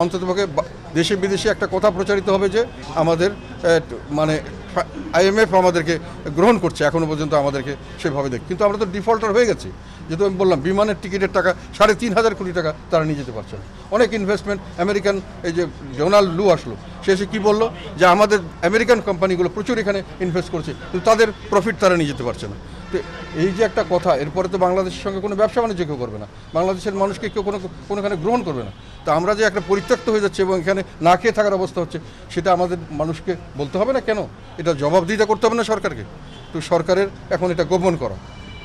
অন্ততপক্ষে দেশে বিদেশে একটা কথা প্রচারিত হবে যে আমাদের মানে আইএমএফ আমাদেরকে গ্রহণ করছে, এখনও পর্যন্ত আমাদেরকে সেভাবে দেখ, কিন্তু আমরা তো ডিফল্টার হয়ে গেছি। যেহেতু আমি বললাম বিমানের টিকিটের টাকা 3,500 কোটি টাকা তারা নিয়ে যেতে পারছে না। অনেক ইনভেস্টমেন্ট আমেরিকান, এই যে ডোনাল্ড লু আসলো, সে এসে কী বললো যে আমাদের আমেরিকান কোম্পানিগুলো প্রচুর এখানে ইনভেস্ট করছে, কিন্তু তাদের প্রফিট তারা নিয়ে যেতে পারছে না। তো এই যে একটা কথা, এরপরে তো বাংলাদেশের সঙ্গে কোনো ব্যবসা বাণিজ্য কেউ করবে না, বাংলাদেশের মানুষকে কেউ কোনোখানে গ্রহণ করবে না। তা আমরা যে একটা পরিত্যক্ত হয়ে যাচ্ছে এবং এখানে না খেয়ে থাকার অবস্থা হচ্ছে, সেটা আমাদের মানুষকে বলতে হবে না কেন? এটা জবাবদিহিতা করতে হবে না সরকারকে? তো সরকারের এখন এটা গোপন করা,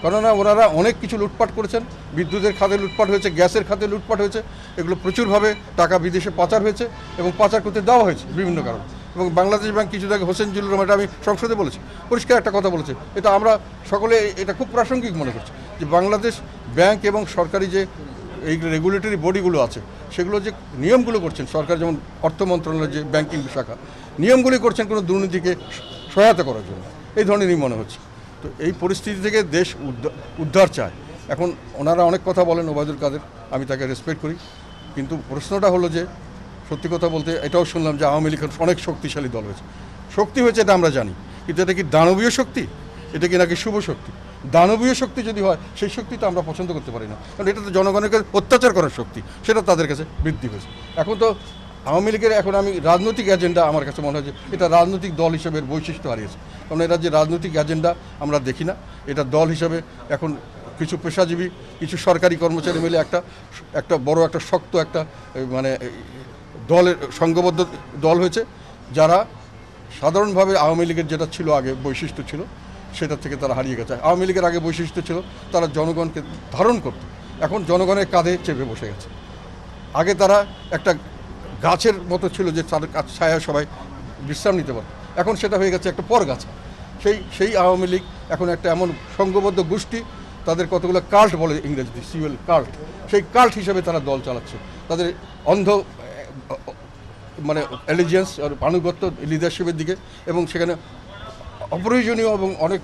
কেননা ওনারা অনেক কিছু লুটপাট করেছেন। বিদ্যুতের খাতে লুটপাট হয়েছে, গ্যাসের খাতে লুটপাট হয়েছে, এগুলো প্রচুরভাবে টাকা বিদেশে পাচার হয়েছে এবং পাচার করতে দেওয়া হয়েছে বিভিন্ন কারণে। এবং বাংলাদেশ ব্যাংক কিছু আগে হোসেন জিল্লুর রহমান, এটা আমি সংসদে বলেছি, পরিষ্কার একটা কথা বলেছে, এটা আমরা সকলে এটা খুব প্রাসঙ্গিক মনে করছি যে বাংলাদেশ ব্যাংক এবং সরকারি যে এই রেগুলেটরি বডিগুলো আছে, সেগুলো যে নিয়মগুলো করছেন সরকার, যেমন অর্থ মন্ত্রণালয়ের যে ব্যাংকিং শাখা নিয়মগুলি করছেন কোনো দুর্নীতিকে সহায়তা করার জন্য, এই ধরনেরই মনে হচ্ছে। তো এই পরিস্থিতি থেকে দেশ উদ্ধার চায়। এখন ওনারা অনেক কথা বলেন, ওবায়দুল কাদের, আমি তাকে রেসপেক্ট করি, কিন্তু প্রশ্নটা হলো যে সত্যি কথা বলতে এটাও শুনলাম যে আওয়ামী লীগ অনেক শক্তিশালী দল হয়েছে। শক্তি হয়েছে এটা আমরা জানি, কিন্তু এটা কি দানবীয় শক্তি? এটা কি নাকি শুভ শক্তি? দানবীয় শক্তি যদি হয়, সেই শক্তি তো আমরা পছন্দ করতে পারি না, কারণ এটা তো জনগণকে অত্যাচার করার শক্তি, সেটা তাদের কাছে বৃদ্ধি হয়েছে। এখন তো আওয়ামী লীগের এখন আমি রাজনৈতিক এজেন্ডা, আমার কাছে মনে হয় যে এটা রাজনৈতিক দল হিসেবে বৈশিষ্ট্য হারিয়েছে, কারণ এরা যে রাজনৈতিক এজেন্ডা আমরা দেখি না, এটা দল হিসেবে এখন কিছু পেশাজীবী, কিছু সরকারি কর্মচারী মিলে একটা বড় একটা শক্ত একটা মানে দলের সংঘবদ্ধ দল হয়েছে, যারা সাধারণভাবে আওয়ামী লীগের যেটা ছিল আগে বৈশিষ্ট্য ছিল, সেটা থেকে তারা হারিয়ে গেছে। আওয়ামী লীগের আগে বৈশিষ্ট্য ছিল তারা জনগণকে ধারণ করত, এখন জনগণের কাঁধে চেপে বসে গেছে। আগে তারা একটা গাছের মতো ছিল যে তাদের ছায়া সবাই বিশ্রাম নিতে পারে, এখন সেটা হয়ে গেছে একটা পরগাছা। সেই আওয়ামী লীগ এখন একটা এমন সংঘবদ্ধ গোষ্ঠী, তাদের কতগুলো কাল্ট বলে ইংরেজিতে, সিভিল কাল্ট, সেই কাল্ট হিসেবে তারা দল চালাচ্ছে। তাদের অন্ধ মানে অ্যালিজিয়েন্স আর আনুগত্য লিডারশিপের দিকে, এবং সেখানে অপ্রয়োজনীয় এবং অনেক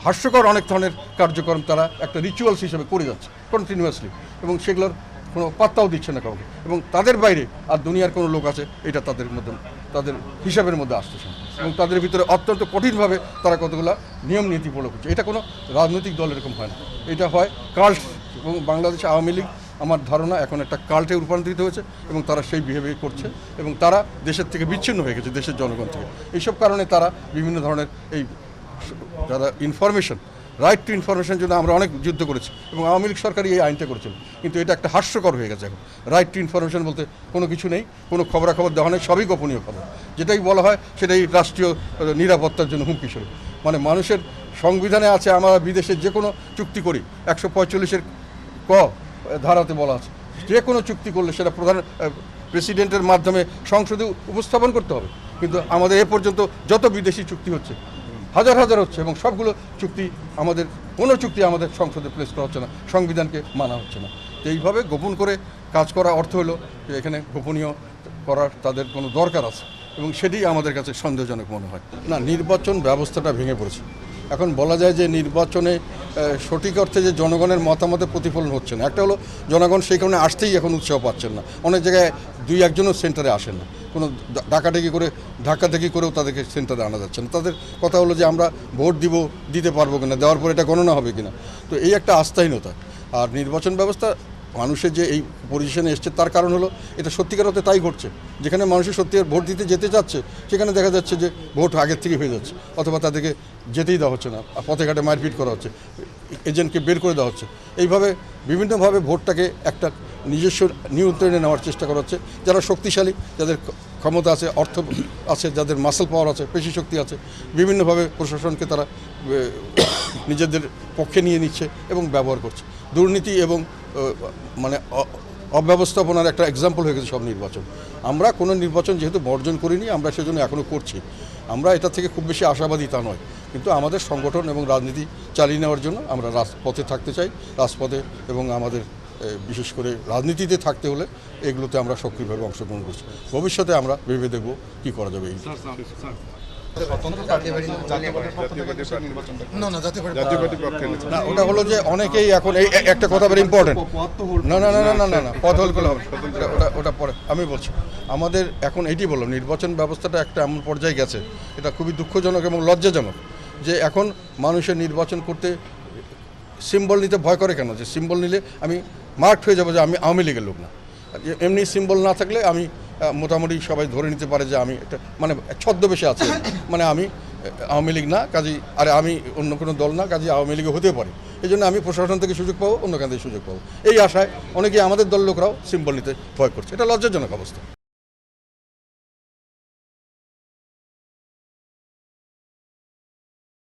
হাস্যকর অনেক ধরনের কার্যক্রম তারা একটা রিচুয়ালস হিসেবে করে যাচ্ছে কন্টিনিউয়াসলি, এবং সেগুলোর কোনো পাত্তাও দিচ্ছে না কাউকে, এবং তাদের বাইরে আর দুনিয়ার কোনো লোক আছে এটা তাদের মধ্যে, তাদের হিসাবের মধ্যে আসতেছে, এবং তাদের ভিতরে অত্যন্ত কঠিনভাবে তারা কতগুলো নিয়ম নীতি প্রয়োগ করছে। এটা কোনো রাজনৈতিক দল এরকম হয় না, এটা হয় কাল্ট। এবং বাংলাদেশ আওয়ামী লীগ আমার ধারণা এখন একটা কাল্টে রূপান্তরিত হয়েছে, এবং তারা সেই বিহেভিয়ার করছে, এবং তারা দেশের থেকে বিচ্ছিন্ন হয়ে গেছে, দেশের জনগণ থেকে। এইসব কারণে তারা বিভিন্ন ধরনের এই যারা ইনফরমেশন, রাইট টু ইনফরমেশনের জন্য আমরা অনেক যুদ্ধ করেছি, এবং আওয়ামী লীগ সরকারই এই আইনটা করেছিল, কিন্তু এটা একটা হাস্যকর হয়ে গেছে এখন। রাইট টু ইনফরমেশন বলতে কোনো কিছু নেই, কোনো খবরাখবর দেওয়া নেই, সবই গোপনীয় খবর, যেটাই বলা হয় সেটাই রাষ্ট্রীয় নিরাপত্তার জন্য হুমকি স্বরূপ। মানে মানুষের সংবিধানে আছে আমরা বিদেশে যে কোনো চুক্তি করি, 145-এর ক ধারাতে বলা আছে, যে কোনো চুক্তি করলে সেটা প্রেসিডেন্টের মাধ্যমে সংসদে উপস্থাপন করতে হবে, কিন্তু আমাদের এ পর্যন্ত যত বিদেশি চুক্তি হচ্ছে হাজার হাজার হচ্ছে, এবং সবগুলো চুক্তি আমাদের কোনো চুক্তি আমাদের সংসদে প্লেস করা হচ্ছে না, সংবিধানকে মানা হচ্ছে না। তো এইভাবে গোপন করে কাজ করা অর্থ হলো যে এখানে গোপনীয় করার তাদের কোনো দরকার আছে, এবং সেটাই আমাদের কাছে সন্দেহজনক মনে হয়। না, নির্বাচন ব্যবস্থাটা ভেঙে পড়েছে। এখন বলা যায় যে নির্বাচনে সঠিক অর্থে যে জনগণের মতামতের প্রতিফলন হচ্ছে না। একটা হলো জনগণ সেই কারণে আসতেই এখন উৎসাহ পাচ্ছেন না, অনেক জায়গায় 2-1জনও সেন্টারে আসেন না, কোনো ধাক্কাধাক্কি করেও তাদেরকে সেন্টারে আনা যাচ্ছে না। তাদের কথা হলো যে আমরা ভোট দিতে পারবো কিনা, দেওয়ার পর এটা গণনা হবে কিনা। তো এই একটা আস্থাহীনতা। আর নির্বাচন ব্যবস্থা মানুষের যে এই পজিশনে এসছে তার কারণ হলো এটা সত্যিকার অর্থে তাই ঘটছে, যেখানে মানুষের সত্যিকার ভোট দিতে যেতে যাচ্ছে সেখানে দেখা যাচ্ছে যে ভোট আগের থেকে হয়ে যাচ্ছে, অথবা তাদেরকে যেতেই দেওয়া হচ্ছে না, পথে ঘাটে মারপিট করা হচ্ছে, এজেন্টকে বের করে দেওয়া হচ্ছে। এইভাবে বিভিন্নভাবে ভোটটাকে একটা নিজস্ব নিয়ন্ত্রণে নেওয়ার চেষ্টা করা হচ্ছে। যারা শক্তিশালী, যাদের ক্ষমতা আছে, অর্থ আছে, যাদের মাসেল পাওয়ার আছে, পেশি শক্তি আছে, বিভিন্নভাবে প্রশাসনকে তারা নিজেদের পক্ষে নিয়ে নিচ্ছে এবং ব্যবহার করছে। দুর্নীতি এবং মানে অব্যবস্থাপনার একটা এক্সাম্পল হয়ে গেছে সব নির্বাচন। আমরা কোনো নির্বাচন যেহেতু বর্জন করিনি, আমরা সেজন্য এখনও করছি। আমরা এটা থেকে খুব বেশি আশাবাদী তা নয়, কিন্তু আমাদের সংগঠন এবং রাজনীতি চালিয়ে নেওয়ার জন্য আমরা রাজপথে থাকতে চাই, রাজপথে, এবং আমাদের বিশেষ করে রাজনীতিতে থাকতে হলে এগুলোতে আমরা সক্রিয়ভাবে অংশগ্রহণ করছি। ভবিষ্যতে আমরা ভেবে দেখব কী করা যাবে। না, ওটা হলো যে অনেকেই এখন এই একটা কথা ভেরি ইম্পর্টেন্ট। না না না না না না না পথ হল করে হবে, ওটা পরে আমি বলছি। আমাদের এখন এইটি বললাম, নির্বাচন ব্যবস্থাটা একটা এমন পর্যায়ে গেছে, এটা খুবই দুঃখজনক এবং লজ্জাজনক যে এখন মানুষের নির্বাচন করতে সিম্বল নিতে ভয় করে। কেন? যে সিম্বল নিলে আমি মার্কড হয়ে যাবো যে আমি আওয়ামী লীগের লোক না। এমনি সিম্বল না থাকলে আমি মোটামুটি সবাই ধরে নিতে পারে যে আমি একটা মানে ছদ্মবেশে আছি, মানে আমি আওয়ামী লীগ না, কাজী আরে আমি অন্য কোনো দল না, কাজী আওয়ামী লীগে হতেও পারি। এই জন্য আমি প্রশাসন থেকে সুযোগ পাবো, অন্য কান থেকে সুযোগ পাবো, এই আশায় অনেকেই আমাদের দল লোকরাও সিম্বল নিতে ভয় করছে। এটা লজ্জাজনক অবস্থা।